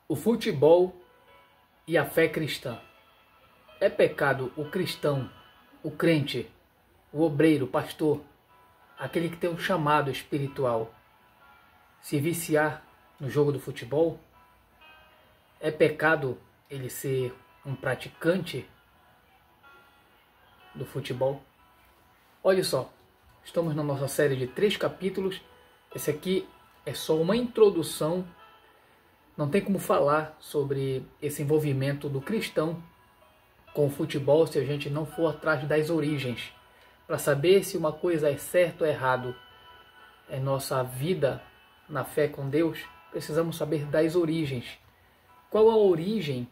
O futebol e a fé cristã. É pecado o cristão, o crente, o obreiro, o pastor, aquele que tem um chamado espiritual, se viciar no jogo do futebol? É pecado ele ser um praticante do futebol? Olha só, estamos na nossa série de 3 capítulos. Esse aqui é só uma introdução. Não tem como falar sobre esse envolvimento do cristão com o futebol se a gente não for atrás das origens, para saber se uma coisa é certo ou errado em nossa vida na fé com Deus. Precisamos saber das origens. Qual a origem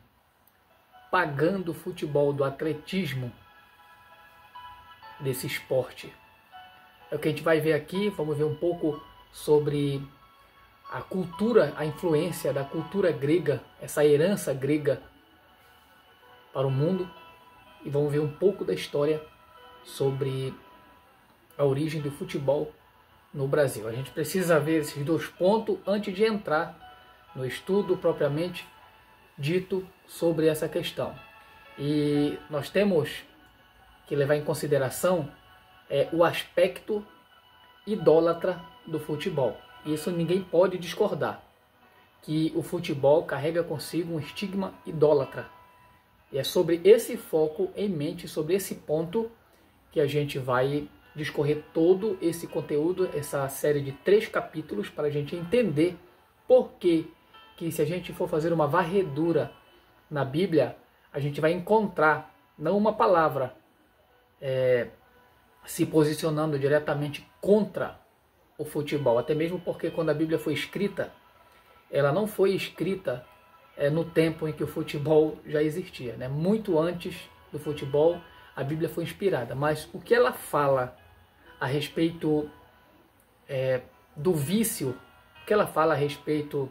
pagã do futebol, do atletismo, desse esporte? É o que a gente vai ver aqui. Vamos ver um pouco sobre a cultura, a influência da cultura grega, essa herança grega para o mundo, e vamos ver um pouco da história sobre a origem do futebol no Brasil. A gente precisa ver esses 2 pontos antes de entrar no estudo propriamente dito sobre essa questão. E nós temos que levar em consideração o aspecto idólatra do futebol. Isso ninguém pode discordar, que o futebol carrega consigo um estigma idólatra. E é sobre esse foco em mente, sobre esse ponto, que a gente vai discorrer todo esse conteúdo, essa série de 3 capítulos, para a gente entender por que se a gente for fazer uma varredura na Bíblia, a gente vai encontrar não uma palavra se posicionando diretamente contra o futebol, até mesmo porque quando a Bíblia foi escrita, ela não foi escrita no tempo em que o futebol já existia, né? Muito antes do futebol a Bíblia foi inspirada, mas o que ela fala a respeito do vício, o que ela fala a respeito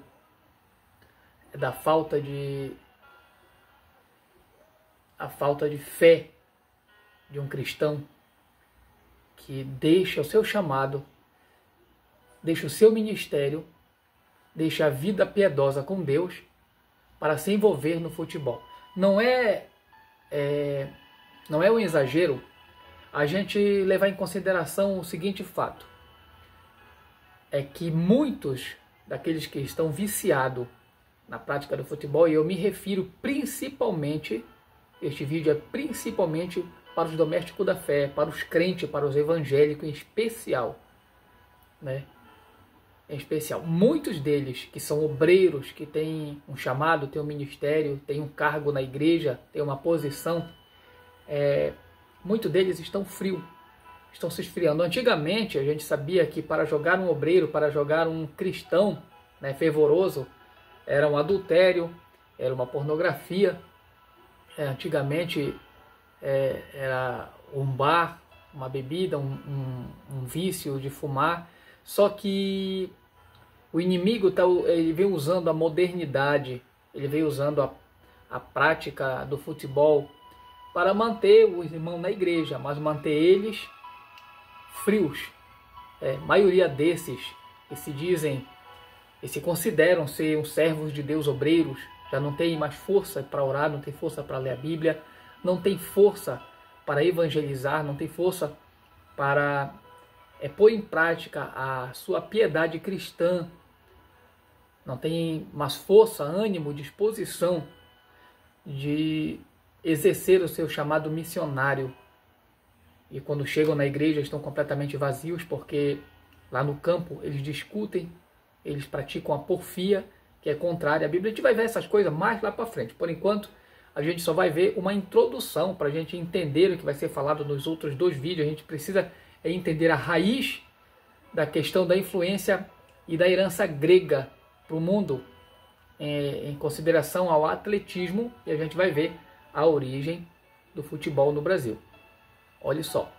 da falta de fé de um cristão que deixa o seu chamado, deixa o seu ministério, deixa a vida piedosa com Deus para se envolver no futebol. Não é um exagero a gente levar em consideração o seguinte fato: é que muitos daqueles que estão viciados na prática do futebol, e eu me refiro principalmente, este vídeo é principalmente para os domésticos da fé, para os crentes, para os evangélicos em especial, né? Em especial, muitos deles que são obreiros, que têm um chamado, têm um ministério, têm um cargo na igreja, têm uma posição, muitos deles estão frios, estão se esfriando. Antigamente a gente sabia que para jogar um obreiro, para jogar um cristão, né, fervoroso, era um adultério, era uma pornografia. Antigamente era um bar, uma bebida, um vício de fumar. Só que o inimigo ele vem usando a modernidade, ele vem usando a prática do futebol para manter os irmãos na igreja, mas manter eles frios. A maioria desses que se dizem e se consideram ser uns servos de Deus, obreiros, já não tem mais força para orar, não tem força para ler a Bíblia, não tem força para evangelizar, não tem força para pôr em prática a sua piedade cristã, não tem mais força, ânimo, disposição de exercer o seu chamado missionário. E quando chegam na igreja estão completamente vazios, porque lá no campo eles discutem, eles praticam a porfia, que é contrária à Bíblia. A gente vai ver essas coisas mais lá para frente. Por enquanto, a gente só vai ver uma introdução para a gente entender o que vai ser falado nos outros 2 vídeos. A gente precisa entender a raiz da questão da influência e da herança grega para o mundo, em consideração ao atletismo, e a gente vai ver a origem do futebol no Brasil. Olha só,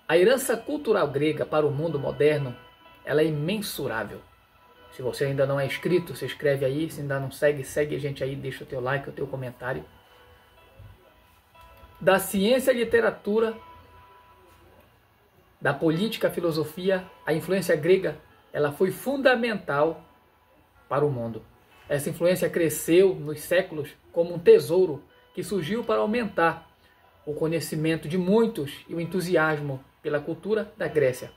a herança cultural grega para o mundo moderno, ela é imensurável. Se você ainda não é inscrito, se inscreve aí. Se ainda não segue, segue a gente aí, deixa o teu like, o teu comentário. Da ciência e literatura, da política, filosofia, a influência grega, ela foi fundamental para o mundo. Essa influência cresceu nos séculos como um tesouro que surgiu para aumentar o conhecimento de muitos e o entusiasmo pela cultura da Grécia.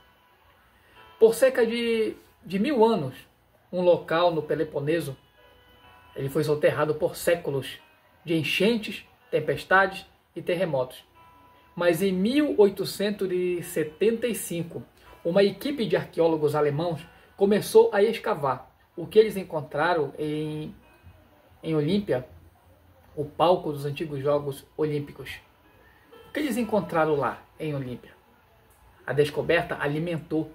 Por cerca de 1000 anos, um local no Peloponeso, ele foi soterrado por séculos de enchentes, tempestades e terremotos. Mas em 1875, uma equipe de arqueólogos alemãos começou a escavar. O que eles encontraram em Olímpia, o palco dos antigos Jogos Olímpicos. O que eles encontraram lá em Olímpia? A descoberta alimentou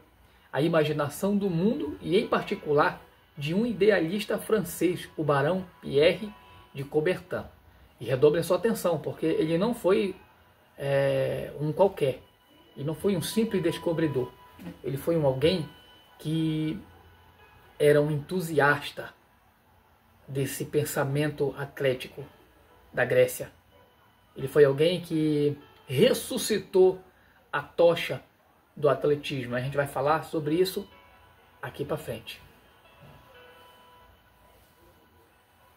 a imaginação do mundo e, em particular, de um idealista francês, o barão Pierre de Coubertin. E redobre a sua atenção, porque ele não foi um qualquer, ele não foi um simples descobridor, ele foi alguém que era um entusiasta desse pensamento atlético da Grécia. Ele foi alguém que ressuscitou a tocha do atletismo. A gente vai falar sobre isso aqui para frente.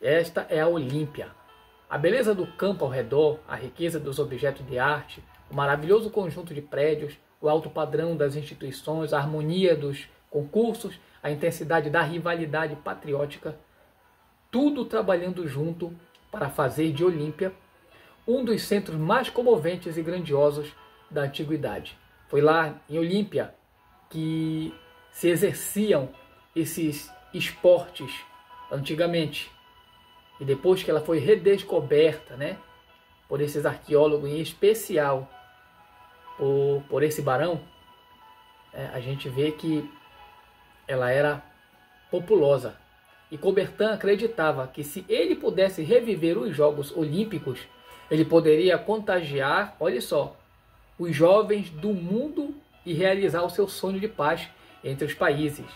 Esta é a Olímpia. A beleza do campo ao redor, a riqueza dos objetos de arte, o maravilhoso conjunto de prédios, o alto padrão das instituições, a harmonia dos concursos, a intensidade da rivalidade patriótica, tudo trabalhando junto para fazer de Olímpia um dos centros mais comoventes e grandiosos da antiguidade. Foi lá em Olímpia que se exerciam esses esportes antigamente. E depois que ela foi redescoberta, por esses arqueólogos, em especial por esse barão, a gente vê que ela era populosa. E Coubertin acreditava que se ele pudesse reviver os Jogos Olímpicos, ele poderia contagiar, olha só, os jovens do mundo e realizar o seu sonho de paz entre os países.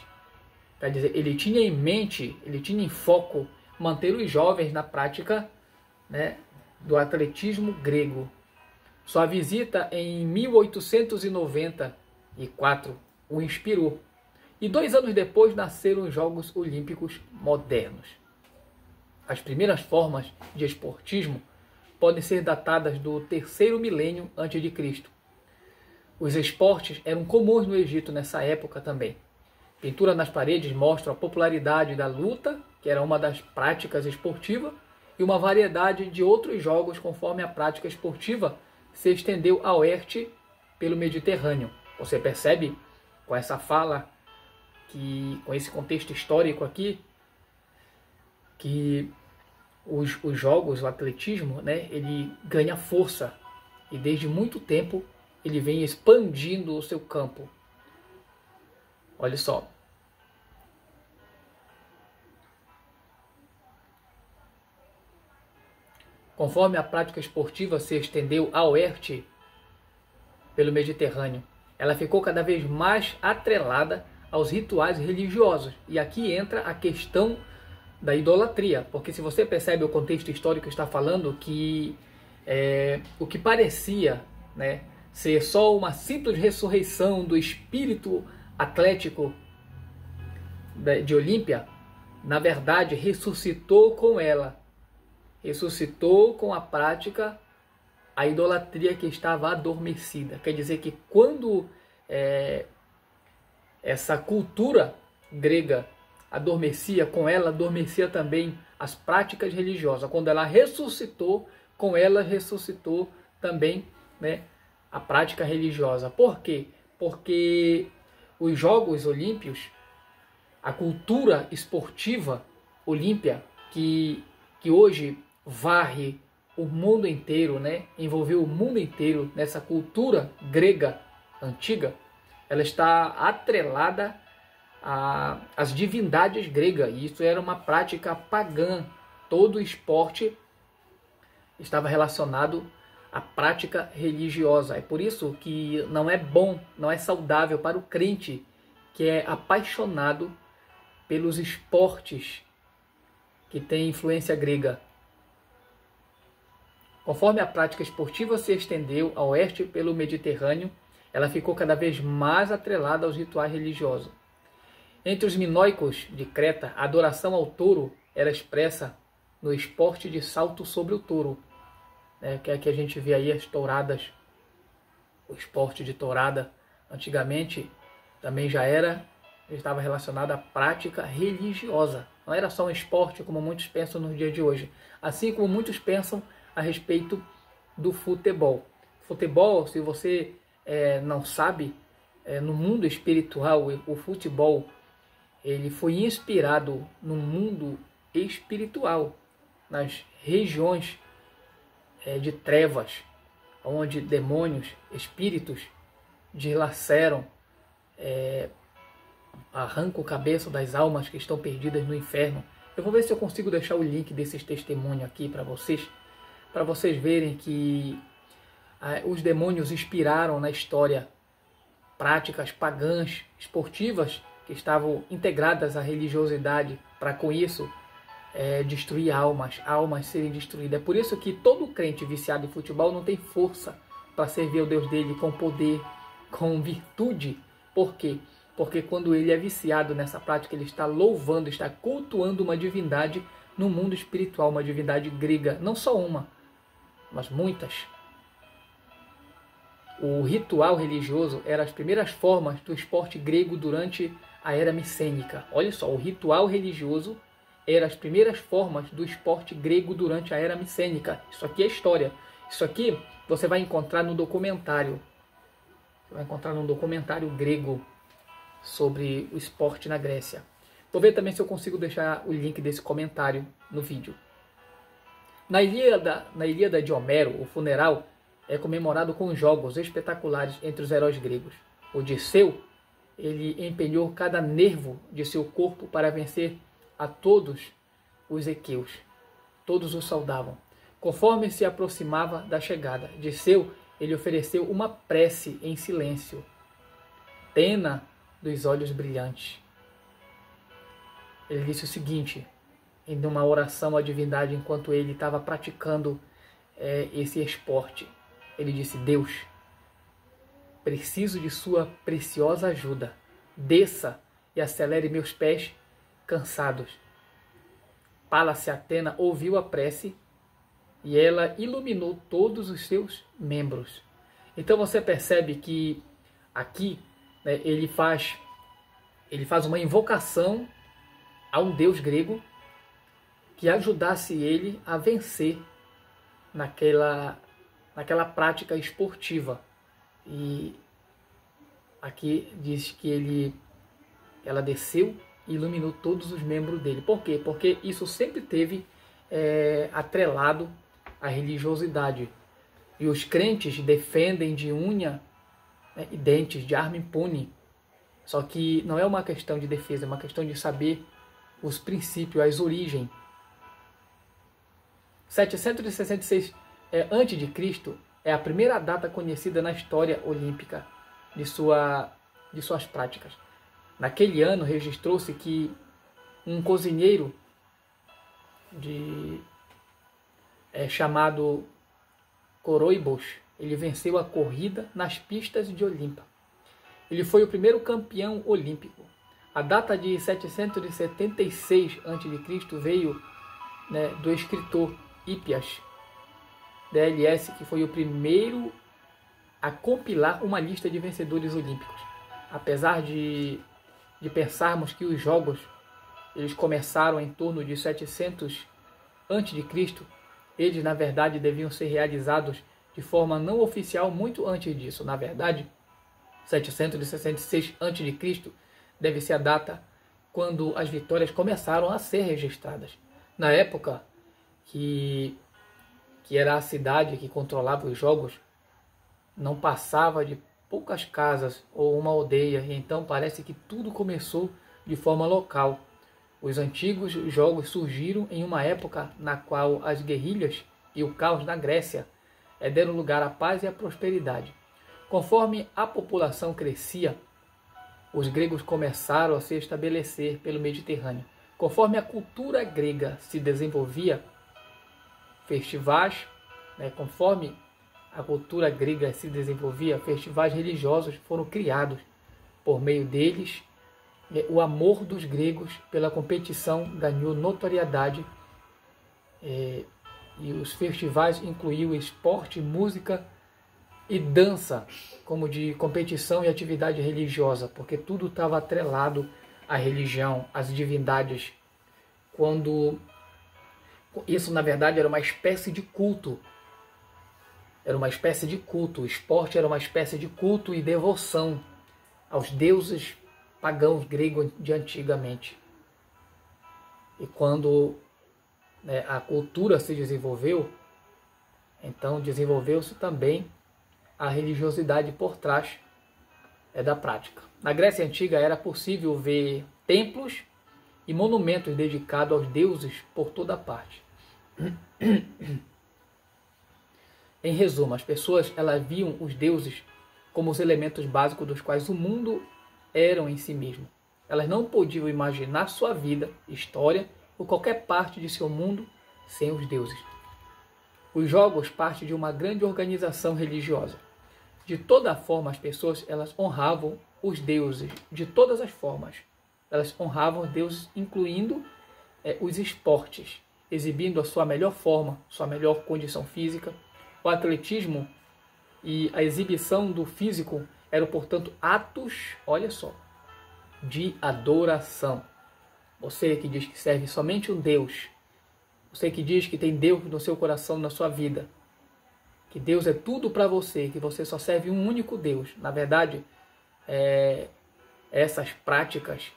Quer dizer, ele tinha em mente, ele tinha em foco manter os jovens na prática do atletismo grego. Sua visita em 1894 o inspirou. E 2 anos depois nasceram os Jogos Olímpicos modernos. As primeiras formas de esportismo podem ser datadas do 3º milênio a.C. Os esportes eram comuns no Egito nessa época também. Pintura nas paredes mostra a popularidade da luta, que era uma das práticas esportivas, e uma variedade de outros jogos conforme a prática esportiva se estendeu a oeste pelo Mediterrâneo. Você percebe com essa fala, com esse contexto histórico aqui, que os jogos, o atletismo, ele ganha força e desde muito tempo ele vem expandindo o seu campo. Olha só. Conforme a prática esportiva se estendeu a oeste pelo Mediterrâneo, ela ficou cada vez mais atrelada aos rituais religiosos. E aqui entra a questão da idolatria, porque se você percebe o contexto histórico, está falando que o que parecia ser só uma simples ressurreição do espírito atlético de Olímpia, na verdade ressuscitou com ela. Ressuscitou com a prática a idolatria que estava adormecida. Quer dizer que quando essa cultura grega adormecia, com ela adormecia também as práticas religiosas. Quando ela ressuscitou, com ela ressuscitou também a prática religiosa. Por quê? Porque os Jogos Olímpicos, a cultura esportiva olímpia, que hoje varre o mundo inteiro, envolveu o mundo inteiro nessa cultura grega antiga, ela está atrelada às divindades gregas, e isso era uma prática pagã. Todo esporte estava relacionado à prática religiosa. É por isso que não é bom, não é saudável para o crente que é apaixonado pelos esportes que têm influência grega. Conforme a prática esportiva se estendeu a oeste pelo Mediterrâneo, ela ficou cada vez mais atrelada aos rituais religiosos. Entre os minoicos de Creta, a adoração ao touro era expressa no esporte de salto sobre o touro, né? Que é que a gente vê aí as touradas. O esporte de tourada antigamente também já estava relacionado à prática religiosa. Não era só um esporte como muitos pensam nos dias de hoje. Assim como muitos pensam a respeito do futebol. Futebol, se você não sabe, no mundo espiritual, o futebol ele foi inspirado no mundo espiritual, nas regiões de trevas, onde demônios, espíritos dilaceram, arrancam o cabeça das almas que estão perdidas no inferno. Eu vou ver se eu consigo deixar o link desses testemunhos aqui para vocês verem que os demônios inspiraram na história práticas pagãs, esportivas, que estavam integradas à religiosidade, para com isso destruir almas serem destruídas. É por isso que todo crente viciado em futebol não tem força para servir ao Deus dele com poder, com virtude. Por quê? Porque quando ele é viciado nessa prática, ele está louvando, está cultuando uma divindade no mundo espiritual, uma divindade grega, não só uma, mas muitas. O ritual religioso era as primeiras formas do esporte grego durante a era micênica. Olha só, o ritual religioso era as primeiras formas do esporte grego durante a era micênica. Isso aqui é história. Isso aqui você vai encontrar no documentário. Você vai encontrar num documentário grego sobre o esporte na Grécia. Vou ver também se eu consigo deixar o link desse comentário no vídeo. Na Ilíada de Homero, o funeral é comemorado com jogos espetaculares entre os heróis gregos. Odisseu, ele empenhou cada nervo de seu corpo para vencer a todos os aqueus. Todos o saudavam. Conforme se aproximava da chegada, Odisseu, ele ofereceu uma prece em silêncio. Pena dos olhos brilhantes. Ele disse o seguinte, em uma oração à divindade, enquanto ele estava praticando esse esporte. Ele disse: Deus, preciso de sua preciosa ajuda. Desça e acelere meus pés cansados. Palas Atena ouviu a prece e ela iluminou todos os seus membros. Então você percebe que aqui ele faz uma invocação a um deus grego que ajudasse ele a vencer naquela prática esportiva. E aqui diz que ela desceu e iluminou todos os membros dele. Por quê? Porque isso sempre teve atrelado à religiosidade. E os crentes defendem de unha e dentes, de arma impune. Só que não é uma questão de defesa, é uma questão de saber os princípios, as origens. 766 a.C. é a primeira data conhecida na história olímpica de suas práticas. Naquele ano registrou-se que um cozinheiro chamado Coroibos, ele venceu a corrida nas pistas de Olimpa. Ele foi o primeiro campeão olímpico. A data de 776 a.C. veio do escritor Hípias, DLS, que foi o primeiro a compilar uma lista de vencedores olímpicos. Apesar de pensarmos que os jogos eles começaram em torno de 700 a.C., eles na verdade deviam ser realizados de forma não oficial muito antes disso. Na verdade, 766 a.C. deve ser a data quando as vitórias começaram a ser registradas. Na época que era a cidade que controlava os jogos, não passava de poucas casas ou uma aldeia, e então parece que tudo começou de forma local. Os antigos jogos surgiram em uma época na qual as guerrilhas e o caos na Grécia deram lugar à paz e à prosperidade. Conforme a população crescia, os gregos começaram a se estabelecer pelo Mediterrâneo. Conforme a cultura grega se desenvolvia, festivais religiosos foram criados. Por meio deles, o amor dos gregos pela competição ganhou notoriedade, e os festivais incluíam esporte, música e dança como de competição e atividade religiosa, porque tudo estava atrelado à religião, às divindades. Quando isso, na verdade, era uma espécie de culto. Era uma espécie de culto. O esporte era uma espécie de culto e devoção aos deuses pagãos gregos de antigamente. E quando a cultura se desenvolveu, então desenvolveu-se também a religiosidade por trás da prática. Na Grécia Antiga era possível ver templos e monumentos dedicados aos deuses por toda parte. Em resumo, as pessoas elas viam os deuses como os elementos básicos dos quais o mundo eram em si mesmo. Elas não podiam imaginar sua vida, história ou qualquer parte de seu mundo sem os deuses. Os jogos partem de uma grande organização religiosa. De toda forma, as pessoas elas honravam os deuses, de todas as formas. Elas honravam os deuses, incluindo os esportes, exibindo a sua melhor forma, sua melhor condição física. O atletismo e a exibição do físico eram, portanto, atos, olha só, de adoração. Você que diz que serve somente um Deus, você que diz que tem Deus no seu coração, na sua vida, que Deus é tudo para você, que você só serve um único Deus. Na verdade, essas práticas,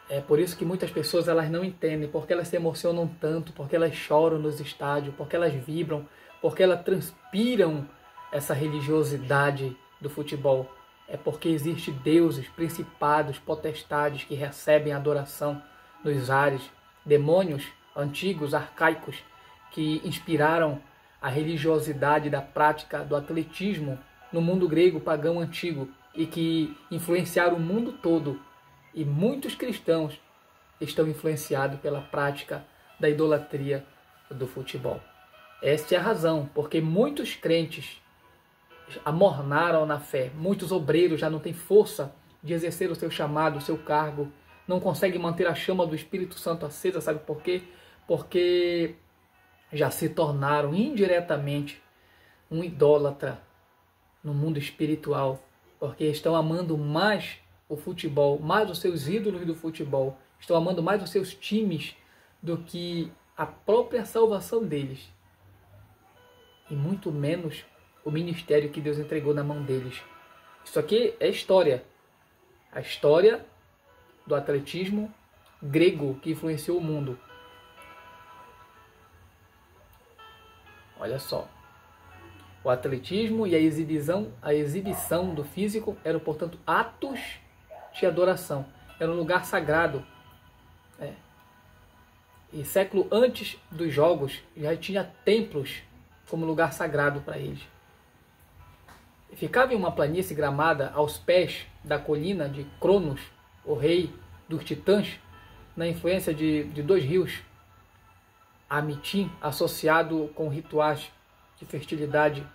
é por isso que muitas pessoas elas não entendem, porque elas se emocionam tanto, porque elas choram nos estádios, porque elas vibram, porque elas transpiram essa religiosidade do futebol. É porque existe deuses, principados, potestades que recebem adoração nos ares, demônios antigos, arcaicos, que inspiraram a religiosidade da prática do atletismo no mundo grego pagão antigo e que influenciaram o mundo todo. E muitos cristãos estão influenciados pela prática da idolatria do futebol. Esta é a razão, porque muitos crentes amornaram na fé, muitos obreiros já não têm força de exercer o seu chamado, o seu cargo, não conseguem manter a chama do Espírito Santo acesa, sabe por quê? Porque já se tornaram indiretamente um idólatra no mundo espiritual, porque estão amando mais o futebol, mais os seus ídolos do futebol, estão amando mais os seus times do que a própria salvação deles, e muito menos o ministério que Deus entregou na mão deles. Isso aqui é história, a história do atletismo grego que influenciou o mundo. Olha só, o atletismo e a exibição do físico eram, portanto, atos de adoração. Era um lugar sagrado. E século antes dos jogos já tinha templos como lugar sagrado para eles. Ficava em uma planície gramada aos pés da colina de Cronos, o rei dos titãs, na influência de dois rios, Amitim, associado com rituais de fertilidade,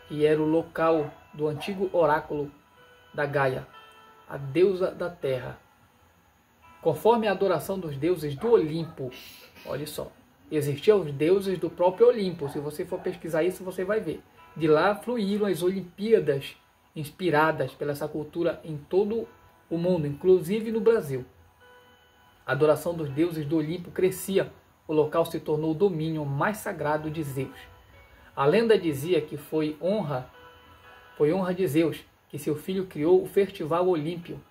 e era o local do antigo oráculo da Gaia, a deusa da terra. Conforme a adoração dos deuses do Olimpo, olha só, existiam os deuses do próprio Olimpo. Se você for pesquisar isso, você vai ver. De lá fluíram as Olimpíadas, inspiradas pela essa cultura em todo o mundo, inclusive no Brasil. A adoração dos deuses do Olimpo crescia, o local se tornou o domínio mais sagrado de Zeus. A lenda dizia que foi honra de Zeus que seu filho criou o Festival Olímpio.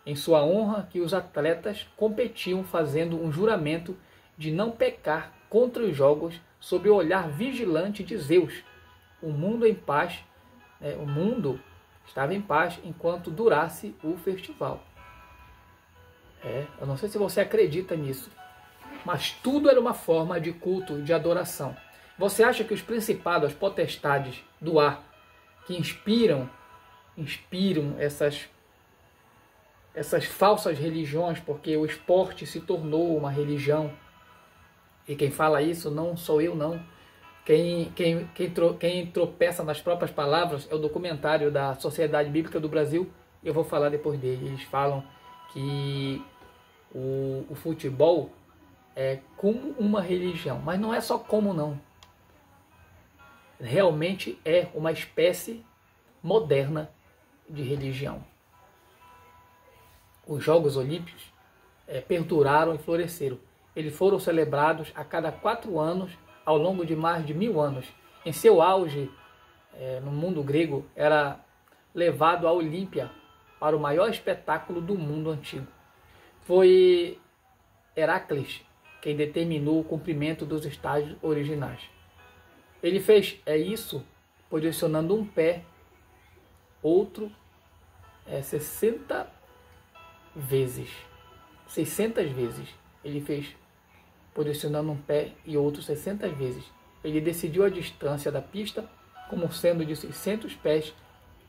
Em sua honra que os atletas competiam fazendo um juramento de não pecar contra os jogos sob o olhar vigilante de Zeus. O mundo estava em paz enquanto durasse o festival. Eu não sei se você acredita nisso, mas tudo era uma forma de culto, de adoração. Você acha que os principados, as potestades do ar, que inspiram essas falsas religiões, porque o esporte se tornou uma religião, e quem fala isso não sou eu não, quem tropeça nas próprias palavras é o documentário da Sociedade Bíblica do Brasil, eu vou falar depois dele. Eles falam que o futebol é como uma religião, mas não é só como não. Realmente é uma espécie moderna de religião. Os Jogos Olímpicos perduraram e floresceram. Eles foram celebrados a cada 4 anos ao longo de mais de 1000 anos. Em seu auge, no mundo grego, era levado a Olímpia para o maior espetáculo do mundo antigo. Foi Heracles quem determinou o cumprimento dos estágios originais. Ele fez isso posicionando um pé, outro 60 vezes. 600 vezes ele fez, posicionando um pé e outro 60 vezes. Ele decidiu a distância da pista como sendo de 600 pés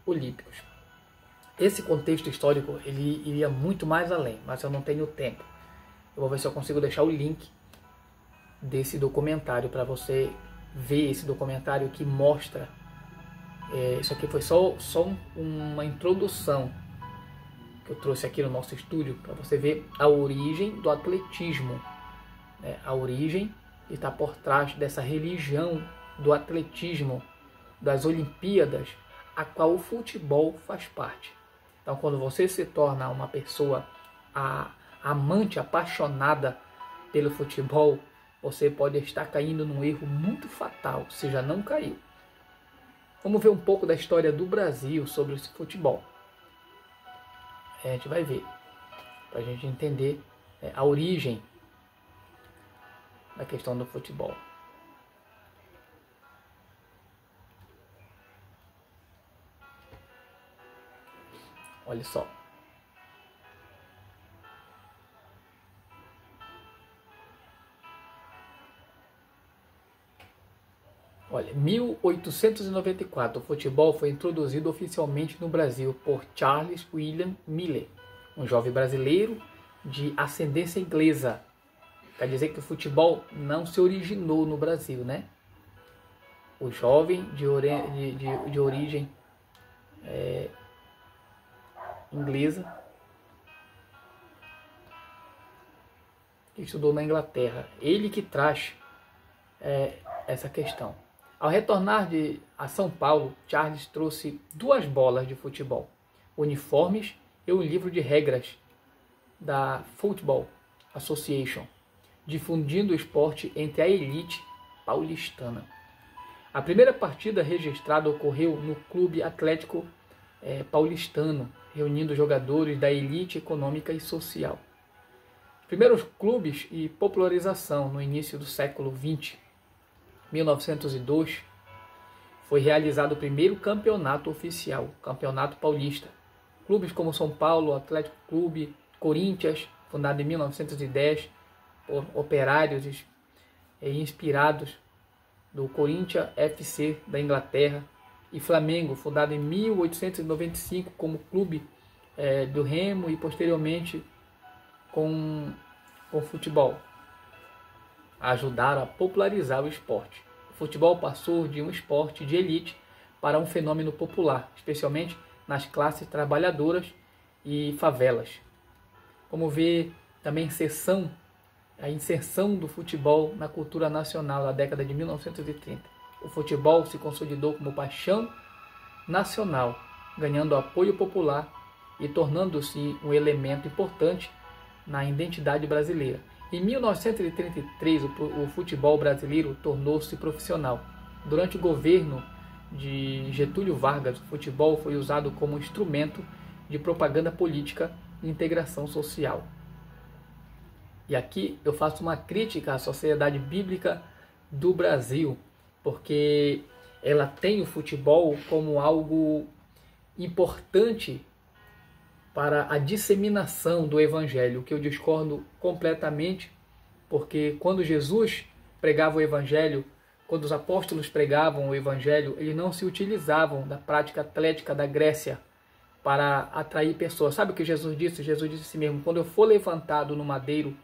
olímpicos. Esse contexto histórico ele iria muito mais além, mas eu não tenho tempo. Eu vou ver se eu consigo deixar o link desse documentário para você ver esse documentário que mostra. Isso aqui foi só uma introdução que eu trouxe aqui no nosso estúdio para você ver a origem do atletismo, a origem que está por trás dessa religião do atletismo, das Olimpíadas, a qual o futebol faz parte. Então, quando você se torna uma pessoa amante, apaixonada pelo futebol, você pode estar caindo num erro muito fatal, se já não caiu. Vamos ver um pouco da história do Brasil sobre esse futebol. A gente vai ver, para a gente entender a origem da questão do futebol. Olha só. Olha, 1894, o futebol foi introduzido oficialmente no Brasil por Charles William Miller, um jovem brasileiro de ascendência inglesa. Quer dizer que o futebol não se originou no Brasil, né? O jovem de origem inglesa, que estudou na Inglaterra, ele que traz essa questão. Ao retornar a São Paulo, Charles trouxe 2 bolas de futebol, uniformes e um livro de regras da Football Association, difundindo o esporte entre a elite paulistana. A primeira partida registrada ocorreu no Clube Atlético Paulistano, reunindo jogadores da elite econômica e social. Primeiros clubes e popularização no início do século XX. 1902, foi realizado o primeiro campeonato oficial, Campeonato Paulista. Clubes como São Paulo, Atlético Clube, Corinthians, fundado em 1910 por operários inspirados do Corinthians FC da Inglaterra, e Flamengo, fundado em 1895 como clube do remo e posteriormente com futebol, ajudaram a popularizar o esporte. O futebol passou de um esporte de elite para um fenômeno popular, especialmente nas classes trabalhadoras e favelas. Como ver também a inserção do futebol na cultura nacional na década de 1930. O futebol se consolidou como paixão nacional, ganhando apoio popular e tornando-se um elemento importante na identidade brasileira. Em 1933, o futebol brasileiro tornou-se profissional. Durante o governo de Getúlio Vargas, o futebol foi usado como instrumento de propaganda política e integração social. E aqui eu faço uma crítica à Sociedade Bíblica do Brasil, porque ela tem o futebol como algo importante para a disseminação do Evangelho, que eu discordo completamente, porque quando Jesus pregava o Evangelho, quando os apóstolos pregavam o Evangelho, eles não se utilizavam da prática atlética da Grécia para atrair pessoas. Sabe o que Jesus disse? Jesus disse assim mesmo: quando eu for levantado no madeiro,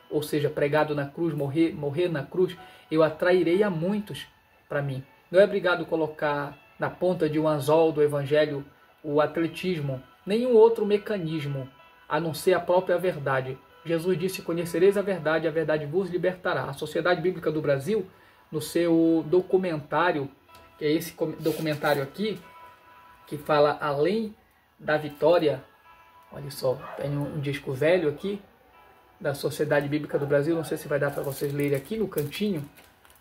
ou seja, pregado na cruz, morrer na cruz, eu atrairei a muitos para mim. Não é obrigado colocar na ponta de um anzol do Evangelho o atletismo. nenhum outro mecanismo a não ser a própria verdade. Jesus disse: conhecereis a verdade vos libertará. A Sociedade Bíblica do Brasil, no seu documentário, que é esse documentário aqui, que fala Além da Vitória, olha só, tem um disco velho aqui, da Sociedade Bíblica do Brasil, não sei se vai dar para vocês lerem aqui no cantinho,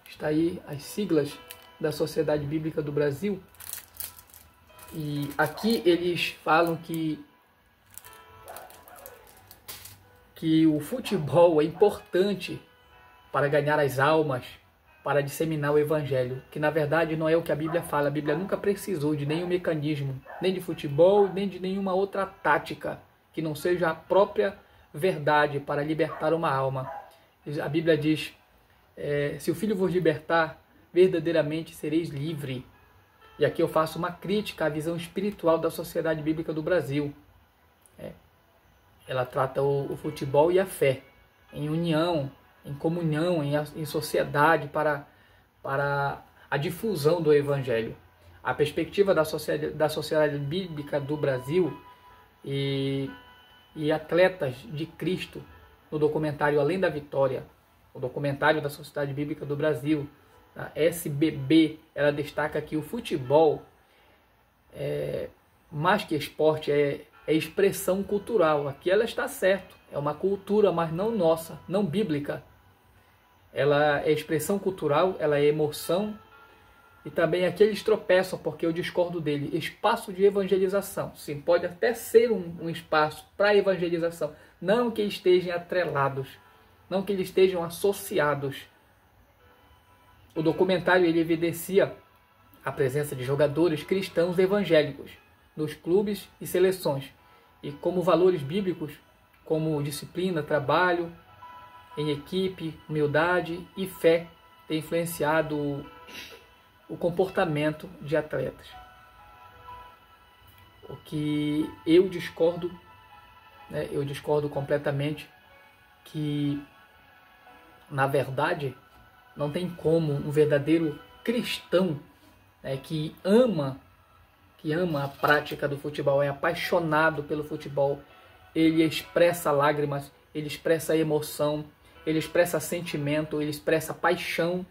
está aí as siglas da Sociedade Bíblica do Brasil, e aqui eles falam que o futebol é importante para ganhar as almas, para disseminar o Evangelho, que na verdade não é o que a Bíblia fala. A Bíblia nunca precisou de nenhum mecanismo, nem de futebol, nem de nenhuma outra tática, que não seja a própria verdade para libertar uma alma. A Bíblia diz, se o Filho vos libertar, verdadeiramente sereis livre. E aqui eu faço uma crítica à visão espiritual da Sociedade Bíblica do Brasil. Ela trata o futebol e a fé em união, em comunhão, em sociedade para a difusão do Evangelho. A perspectiva da Sociedade Bíblica do Brasil e atletas de Cristo no documentário Além da Vitória, o documentário da Sociedade Bíblica do Brasil, a SBB, ela destaca que o futebol, mais que esporte, é expressão cultural. Aqui ela está certo, é uma cultura, mas não nossa, não bíblica. Ela é expressão cultural, ela é emoção, e também aqui eles tropeçam, porque eu discordo dele, espaço de evangelização. Sim, pode até ser um espaço para evangelização, não que estejam atrelados, não que eles estejam associados. O documentário ele evidencia a presença de jogadores cristãos evangélicos nos clubes e seleções, e como valores bíblicos, como disciplina, trabalho em equipe, humildade e fé, tem influenciado o comportamento de atletas. O que eu discordo, eu discordo completamente, que na verdade não tem como um verdadeiro cristão, que ama a prática do futebol, é apaixonado pelo futebol, ele expressa lágrimas, ele expressa emoção, ele expressa sentimento, ele expressa paixão,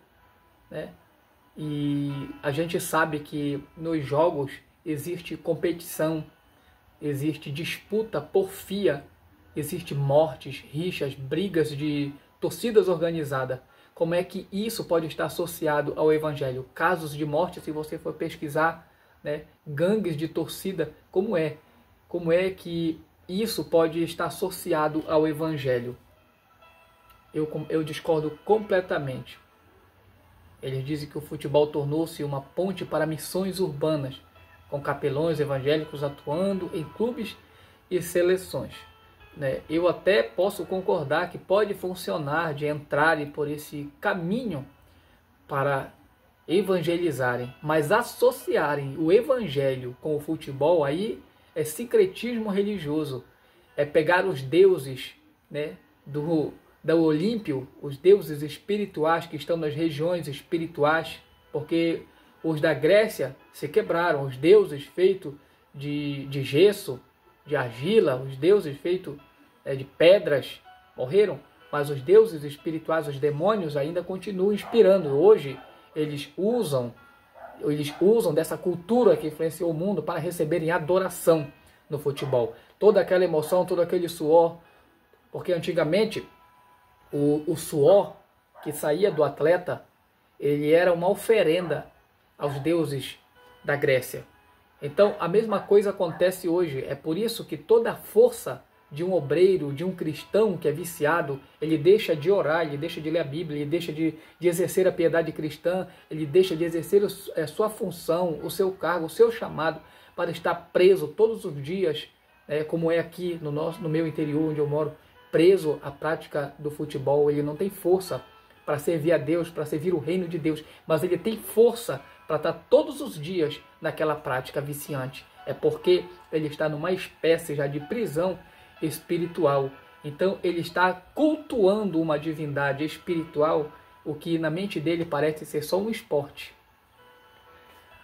E a gente sabe que nos jogos existe competição, existe disputa, porfia, existe mortes, rixas, brigas de torcidas organizadas. Como é que isso pode estar associado ao Evangelho? Casos de morte, se você for pesquisar, gangues de torcida, como é que isso pode estar associado ao Evangelho? Eu discordo completamente. Eles dizem que o futebol tornou-se uma ponte para missões urbanas, com capelões evangélicos atuando em clubes e seleções. Eu até posso concordar que pode funcionar de entrarem por esse caminho para evangelizarem, mas associarem o evangelho com o futebol, aí é sincretismo religioso, é pegar os deuses da Olímpio, os deuses espirituais que estão nas regiões espirituais, porque os da Grécia se quebraram, os deuses feitos de gesso, de argila, os deuses feitos de pedras morreram, mas os deuses espirituais, os demônios, ainda continuam inspirando. Hoje eles usam dessa cultura que influenciou o mundo para receberem adoração no futebol. Toda aquela emoção, todo aquele suor, porque antigamente o suor que saía do atleta, ele era uma oferenda aos deuses da Grécia. Então a mesma coisa acontece hoje. É por isso que toda a força de um obreiro, de um cristão que é viciado, ele deixa de orar, ele deixa de ler a Bíblia, ele deixa de exercer a piedade cristã, ele deixa de exercer a sua função, o seu cargo, o seu chamado, para estar preso todos os dias, como é aqui no meu interior, onde eu moro, preso à prática do futebol. Ele não tem força para servir a Deus, para servir o reino de Deus, mas ele tem força para estar todos os dias naquela prática viciante. É porque ele está numa espécie já de prisão espiritual. Então ele está cultuando uma divindade espiritual, o que na mente dele parece ser só um esporte.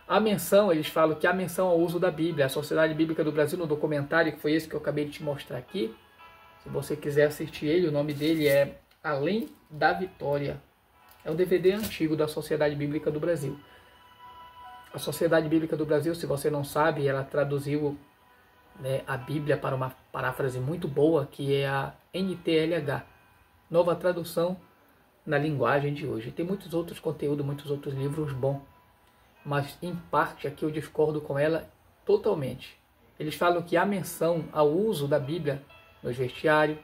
A menção, eles falam que a menção ao uso da Bíblia, a Sociedade Bíblica do Brasil, no documentário, que foi esse que eu acabei de te mostrar aqui, se você quiser assistir ele, o nome dele é Além da Vitória. É um DVD antigo da Sociedade Bíblica do Brasil. A Sociedade Bíblica do Brasil, se você não sabe, ela traduziu, né, a Bíblia para uma paráfrase muito boa, que é a NTLH, nova tradução na linguagem de hoje. Tem muitos outros conteúdos, muitos outros livros bons, mas em parte aqui eu discordo com ela totalmente. Eles falam que há menção ao uso da Bíblia nos vestiários,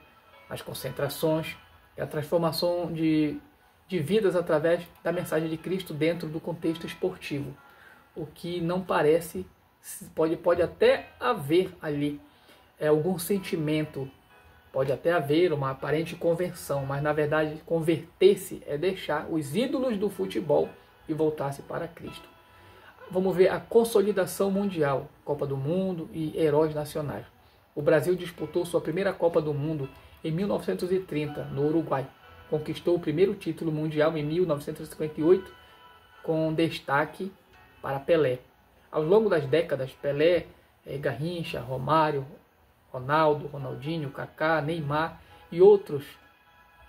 nas concentrações, e a transformação de vidas através da mensagem de Cristo dentro do contexto esportivo. O que não parece, pode até haver ali algum sentimento, pode até haver uma aparente conversão, mas na verdade converter-se é deixar os ídolos do futebol e voltar-se para Cristo. Vamos ver a consolidação mundial, Copa do Mundo e heróis nacionais. O Brasil disputou sua primeira Copa do Mundo em 1930, no Uruguai. Conquistou o primeiro título mundial em 1958, com destaque para Pelé. Ao longo das décadas, Pelé, Garrincha, Romário, Ronaldo, Ronaldinho, Kaká, Neymar e outros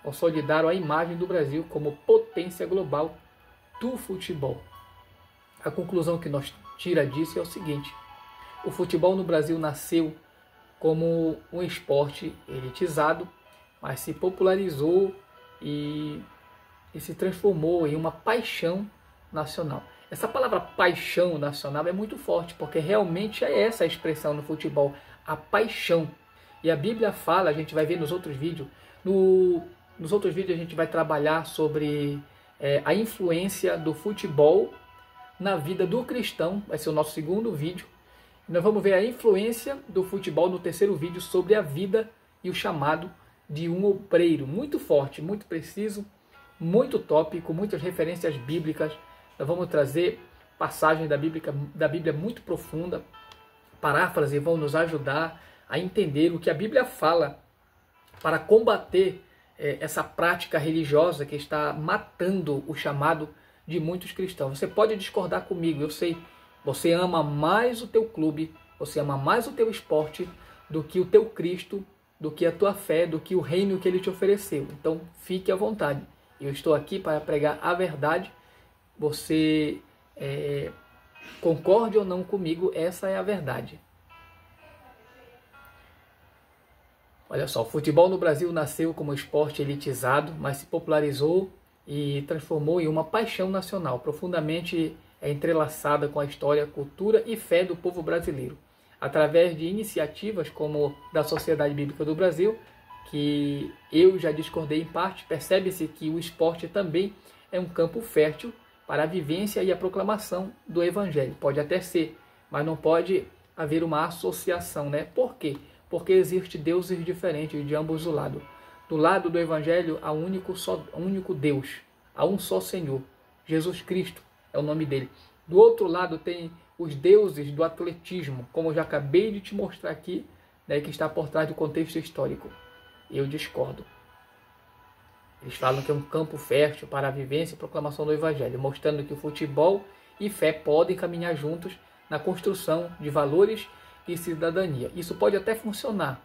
consolidaram a imagem do Brasil como potência global do futebol. A conclusão que nós tira disso é o seguinte: o futebol no Brasil nasceu como um esporte elitizado, mas se popularizou e se transformou em uma paixão nacional. Essa palavra paixão nacional é muito forte, porque realmente é essa a expressão no futebol, a paixão. E a Bíblia fala, a gente vai ver nos outros vídeos, nos outros vídeos a gente vai trabalhar sobre a influência do futebol na vida do cristão, vai ser o nosso segundo vídeo. Nós vamos ver a influência do futebol no terceiro vídeo sobre a vida e o chamado de um obreiro. Muito forte, muito preciso, muito top, com muitas referências bíblicas. Nós vamos trazer passagens da Bíblia muito profunda, paráfrases vão nos ajudar a entender o que a Bíblia fala para combater essa prática religiosa que está matando o chamado de muitos cristãos. Você pode discordar comigo, eu sei. Você ama mais o teu clube, você ama mais o teu esporte do que o teu Cristo, do que a tua fé, do que o reino que ele te ofereceu. Então fique à vontade. Eu estou aqui para pregar a verdade. Você concorde ou não comigo, essa é a verdade. Olha só, o futebol no Brasil nasceu como esporte elitizado, mas se popularizou e transformou em uma paixão nacional, profundamente entrelaçada com a história, cultura e fé do povo brasileiro. Através de iniciativas como da Sociedade Bíblica do Brasil, que eu já discordei em parte, percebe-se que o esporte também é um campo fértil para a vivência e a proclamação do Evangelho. Pode até ser, mas não pode haver uma associação, né? Por quê? Porque existe deuses diferentes de ambos os lados. Do lado do Evangelho há um único Deus, há um só Senhor, Jesus Cristo é o nome dele. Do outro lado tem os deuses do atletismo, como eu já acabei de te mostrar aqui, né, que está por trás do contexto histórico. Eu discordo. Eles falam que é um campo fértil para a vivência e proclamação do Evangelho, mostrando que o futebol e fé podem caminhar juntos na construção de valores e cidadania. Isso pode até funcionar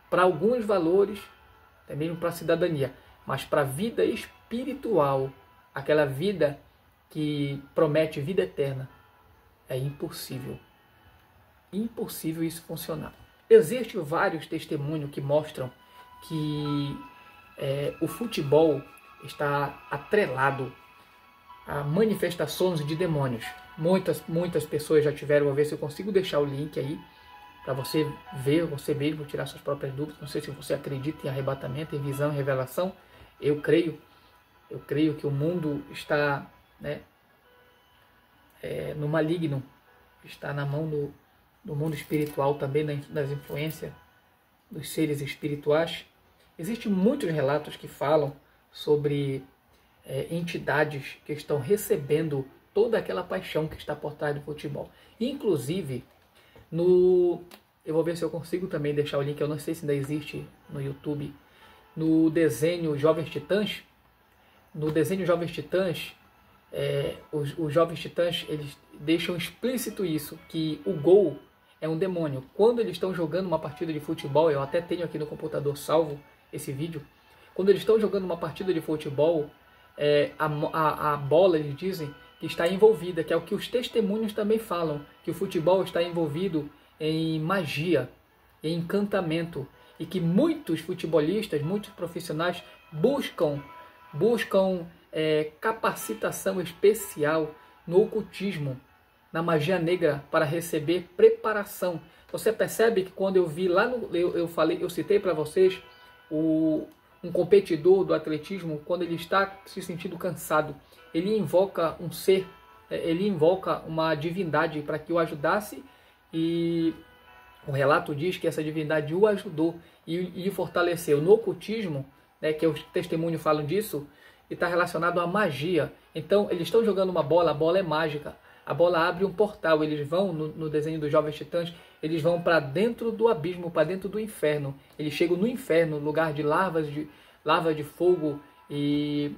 para alguns valores, até mesmo para a cidadania, mas para a vida espiritual, aquela vida que promete vida eterna, é impossível. Impossível isso funcionar. Existem vários testemunhos que mostram que o futebol está atrelado a manifestações de demônios. Muitas pessoas já tiveram, vou ver se eu consigo deixar o link aí, para você ver, você mesmo tirar suas próprias dúvidas. Não sei se você acredita em arrebatamento, em visão e revelação. Eu creio que o mundo está, né, no maligno, está na mão do mundo espiritual também, das influências dos seres espirituais. Existem muitos relatos que falam sobre entidades que estão recebendo toda aquela paixão que está por trás do futebol. Inclusive, eu vou ver se eu consigo também deixar o link, eu não sei se ainda existe no YouTube, no desenho Jovens Titãs. No desenho Jovens Titãs, os Jovens Titãs, eles deixam explícito isso, que o gol é um demônio. Quando eles estão jogando uma partida de futebol, eu até tenho aqui no computador salvo esse vídeo, quando eles estão jogando uma partida de futebol, a bola, eles dizem, que está envolvida, que é o que os testemunhos também falam, que o futebol está envolvido em magia, em encantamento, e que muitos futebolistas, muitos profissionais buscam capacitação especial no ocultismo, na magia negra, para receber preparação. Você percebe que quando eu vi lá eu citei para vocês um competidor do atletismo, quando ele está se sentindo cansado, ele invoca um ser, ele invoca uma divindade para que o ajudasse, e o relato diz que essa divindade o ajudou e o fortaleceu. No ocultismo, que os testemunhos falam disso, está relacionado à magia. Então, eles estão jogando uma bola, a bola é mágica. A bola abre um portal, eles vão, no desenho dos Jovens Titãs, eles vão para dentro do abismo, para dentro do inferno. Eles chegam no inferno, lugar de lavas de fogo e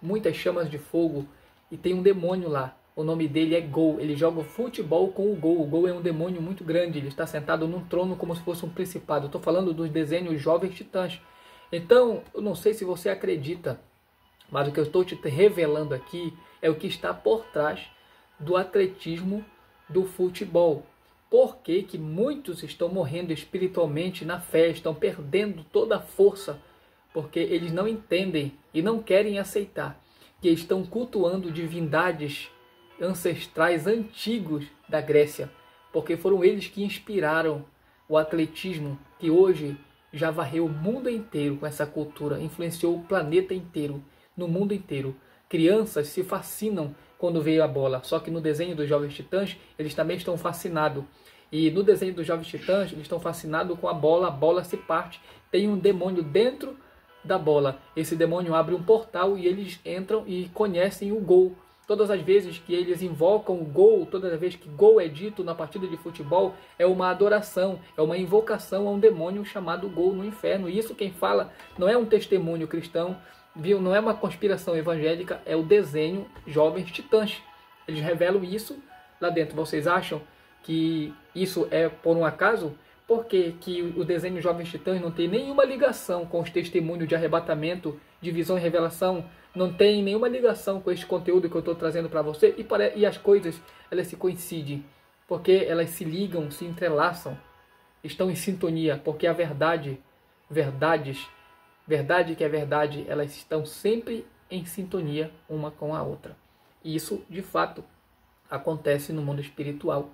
muitas chamas de fogo. E tem um demônio lá, o nome dele é Gol. Ele joga futebol com o Gol. O Gol é um demônio muito grande, ele está sentado num trono como se fosse um principado. Estou falando dos desenhos Jovens Titãs. Então, eu não sei se você acredita, mas o que eu estou te revelando aqui é o que está por trás do atletismo, do futebol. Por que muitos estão morrendo espiritualmente na fé, estão perdendo toda a força? Porque eles não entendem e não querem aceitar que estão cultuando divindades ancestrais antigos da Grécia, porque foram eles que inspiraram o atletismo, que hoje já varreu o mundo inteiro com essa cultura, influenciou o planeta inteiro, no mundo inteiro. Crianças se fascinam quando veem a bola, só que no desenho dos Jovens Titãs, eles também estão fascinados. E no desenho dos Jovens Titãs, eles estão fascinados com a bola se parte, tem um demônio dentro da bola. Esse demônio abre um portal e eles entram e conhecem o Gol. Todas as vezes que eles invocam o Gol, toda a vez que Gol é dito na partida de futebol, é uma adoração, é uma invocação a um demônio chamado Gol no inferno. E isso quem fala não é um testemunho cristão, viu? Não é uma conspiração evangélica, é o desenho Jovens Titãs. Eles revelam isso lá dentro. Vocês acham que isso é por um acaso? Por que o desenho Jovens Titãs não tem nenhuma ligação com os testemunhos de arrebatamento, de visão e revelação? Não tem nenhuma ligação com este conteúdo que eu estou trazendo para você? E as coisas, elas se coincidem, porque elas se ligam, se entrelaçam, estão em sintonia, porque a verdade que é verdade, elas estão sempre em sintonia uma com a outra. E isso, de fato, acontece no mundo espiritual.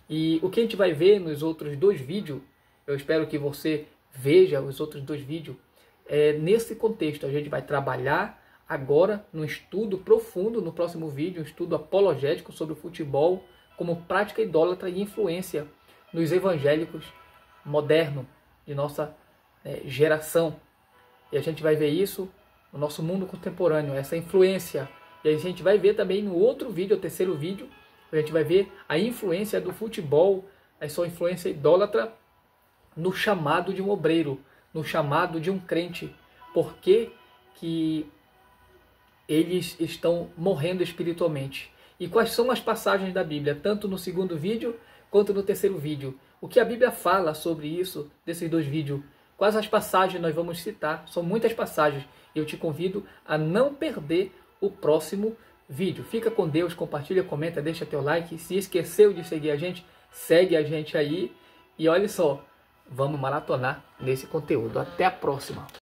E o que a gente vai ver nos outros dois vídeos, eu espero que você veja os outros dois vídeos, nesse contexto. A gente vai trabalhar agora no estudo profundo, no próximo vídeo, um estudo apologético sobre o futebol como prática idólatra e influência nos evangélicos modernos de nossa geração. E a gente vai ver isso no nosso mundo contemporâneo, essa influência. E a gente vai ver também no outro vídeo, o terceiro vídeo, a gente vai ver a influência do futebol, a sua influência idólatra no chamado de um obreiro, no chamado de um crente. Por que eles estão morrendo espiritualmente? E quais são as passagens da Bíblia, tanto no segundo vídeo quanto no terceiro vídeo? O que a Bíblia fala sobre isso, desses dois vídeos? Quais as passagens nós vamos citar? São muitas passagens. Eu te convido a não perder o próximo vídeo. Fica com Deus, compartilha, comenta, deixa teu like. Se esqueceu de seguir a gente, segue a gente aí. E olha só, vamos maratonar nesse conteúdo. Até a próxima!